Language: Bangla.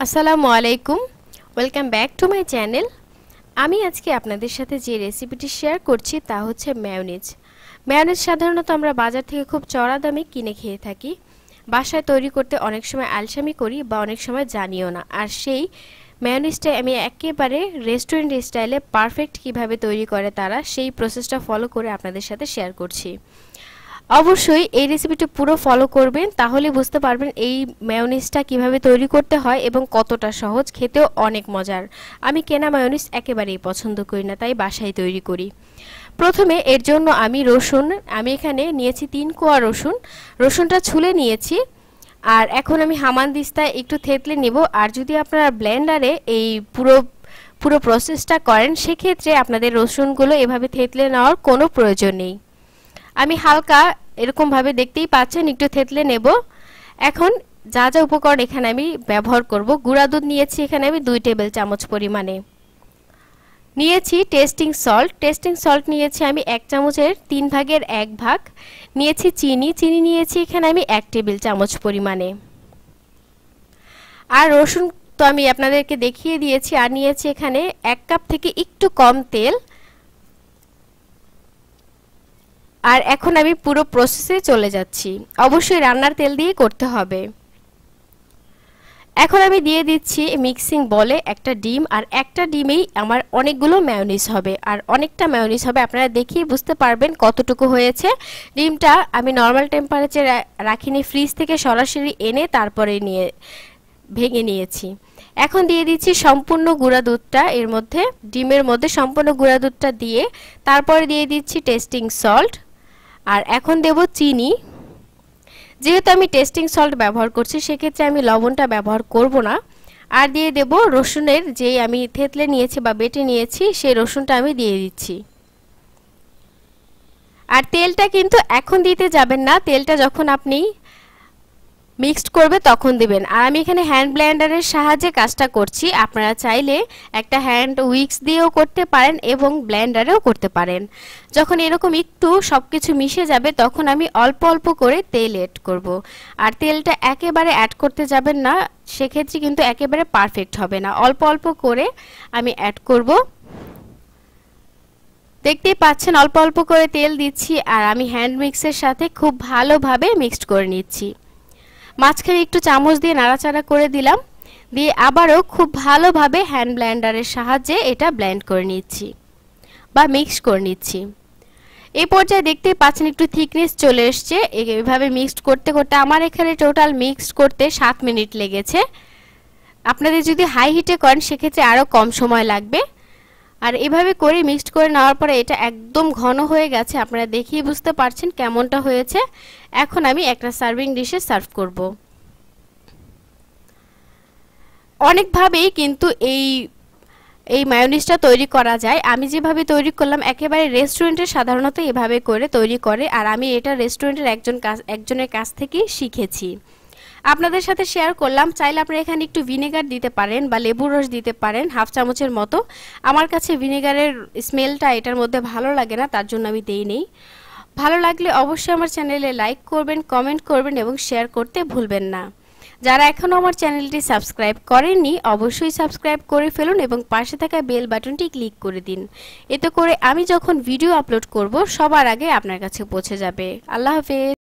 আসসালামু আলাইকুম, welcome back to my channel. আমি আজকে আপনাদের সাথে যে রেসিপিটি শেয়ার করছি তা হচ্ছে মেয়োনিজ। মেয়োনিজ সাধারণত আমরা বাজার থেকে খুব চড়া দামে কিনে খেয়ে থাকি। বাসায় তৈরি করতে অনেক সময় আলসামি করি বা অনেক সময় জানিও না। আর সেই মেয়োনিজটা আমি একেবারে রেস্টুরেন্ট স্টাইলে পারফেক্ট কিভাবে তৈরি করে তারা, সেই প্রসেসটা ফলো করে আপনাদের সাথে শেয়ার করছি। অবশ্যই এই রেসিপিটা পুরো ফলো করবেন, তাহলে বুঝতে পারবেন এই মেয়োনিজটা কিভাবে তৈরি করতে হয় এবং কতটা সহজ, খেতেও অনেক মজার। আমি কেনা মেয়োনিজ একেবারেই পছন্দ করি না, তাই বাসায় তৈরি করি। প্রথমে এর জন্য আমি এখানে নিয়েছি 3 কোয়া রসুনটা ছুলে নিয়েছি। আর এখন আমি হামানদিস্তায় একটু থেতলে নেব। আর যদি আপনারা ব্লেন্ডারে এই পুরো প্রসেসটা করেন, সেক্ষেত্রে আপনাদের রসুনগুলো এভাবে থেতলে নেওয়ার কোনো প্রয়োজন নেই। আমি হালকা এরকমভাবে দেখতেই পাচ্ছেন একটু থেতলে নেব। এখন যা যা উপকরণ এখানে আমি ব্যবহার করব, গুঁড়া দুধ নিয়েছি এখানে আমি 2 টেবিল চামচ পরিমাণে, নিয়েছি টেস্টিং সল্ট নিয়েছি আমি 1 চামচের 3 ভাগের 1 ভাগ, নিয়েছি চিনি নিয়েছি এখানে আমি 1 টেবিল চামচ পরিমাণে। আর রসুন তো আমি আপনাদেরকে দেখিয়ে দিয়েছি। আর নিয়েছি এখানে 1 কাপ থেকে একটু কম তেল। আর এখন আমি পুরো প্রসেসে চলে যাচ্ছি। অবশ্যই রান্নার তেল দিয়ে করতে হবে। এখন আমি দিয়ে দিচ্ছি মিক্সিং বলে একটা ডিম। আর একটা ডিমেই আমার অনেকগুলো মেয়োনিজ হবে, আর অনেকটা মেয়োনিজ হবে। আপনারা দেখিয়ে বুঝতে পারবেন কতটুকু হয়েছে। ডিমটা আমি নর্মাল টেম্পারেচারে রাখিনি, ফ্রিজ থেকে সরাসরি এনে তারপরে ভেঙে নিয়েছি। এখন দিয়ে দিচ্ছি সম্পূর্ণ গুঁড়া দুধটা এর মধ্যে, ডিমের মধ্যে সম্পূর্ণ গুঁড়া দুধটা দিয়ে তারপরে দিয়ে দিচ্ছি টেস্টিং সল্ট। আর এখন দেব চিনি। যেহেতু আমি টেস্টিং সল্ট ব্যবহার করছি, সেক্ষেত্রে আমি লবণটা ব্যবহার করব না। আর দিয়ে দেব রসুনের যে আমি থেতলে নিয়েছি বা বেটে নিয়েছি, সেই রসুনটা আমি দিয়ে দিচ্ছি। আর তেলটা কিন্তু এখন দিতে যাবেন না, তেলটা যখন আপনি মিক্সড করবে তখন দিবেন। আর আমি এখানে হ্যান্ড ব্লেন্ডারের সাহায্যে কাজটা করছি। আপনারা চাইলে একটা হ্যান্ড উইক্স দিয়েও করতে পারেন এবং ব্লেন্ডারেও করতে পারেন। যখন এরকম একটু সবকিছু মিশে যাবে, তখন আমি অল্প অল্প করে তেল অ্যাড করব। আর তেলটা একেবারে অ্যাড করতে যাবেন না, সেক্ষেত্রে কিন্তু একেবারে পারফেক্ট হবে না। অল্প অল্প করে আমি অ্যাড করব। দেখতেই পাচ্ছেন অল্প অল্প করে তেল দিচ্ছি। আর আমি হ্যান্ড মিক্সের সাথে খুব ভালোভাবে মিক্সড করে নিচ্ছি। মাঝখানে একটু চামচ দিয়ে নাড়াচাড়া করে দিলাম, দিয়ে আবারও খুব ভালোভাবে হ্যান্ড ব্লেন্ডারের সাহায্যে এটা ব্লেন্ড করে নিচ্ছি বা মিক্স করে নিচ্ছি। এই পর্যায়ে দেখতেই পাচ্ছেন একটু থিকনেস চলে এসছে। এইভাবে মিক্সড করতে করতে আমার এখানে টোটাল মিক্সড করতে 7 মিনিট লেগেছে। আপনাদের যদি হাই হিটে করেন, সেক্ষেত্রে আরও কম সময় লাগবে। আর এভাবে করে মিক্সড করে নেওয়ার পরে এটা একদম ঘন হয়ে গেছে। আপনারা দেখিয়ে বুঝতে পারছেন কেমনটা হয়েছে। এখন আমি একটা সার্ভিং ডিশে সার্ভ করব। অনেকভাবেই কিন্তু এই মায়োনিজটা তৈরি করা যায়। আমি যেভাবে তৈরি করলাম, একেবারে রেস্টুরেন্টে সাধারণত এভাবে করে তৈরি করে। আর আমি এটা রেস্টুরেন্টের একজনের কাছ থেকেই শিখেছি, আপনাদের সাথে শেয়ার করলাম। চাইলে আপনারা এখানে একটু ভিনেগার দিতে পারেন বা লেবুর রস দিতে পারেন, হাফ চামচের মতো। আমার কাছে ভিনেগারের স্মেলটা এটার মধ্যে ভালো লাগে না, তার জন্য আমি দেই নেই। ভালো লাগলে অবশ্যই আমার চ্যানেলে লাইক করবেন, কমেন্ট করবেন এবং শেয়ার করতে ভুলবেন না। যারা এখনও আমার চ্যানেলটি সাবস্ক্রাইব করেননি, অবশ্যই সাবস্ক্রাইব করে ফেলুন এবং পাশে থাকা বেল বাটনটি ক্লিক করে দিন। এতে করে আমি যখন ভিডিও আপলোড করব, সবার আগে আপনার কাছে পৌঁছে যাবে। আল্লাহ হাফেজ।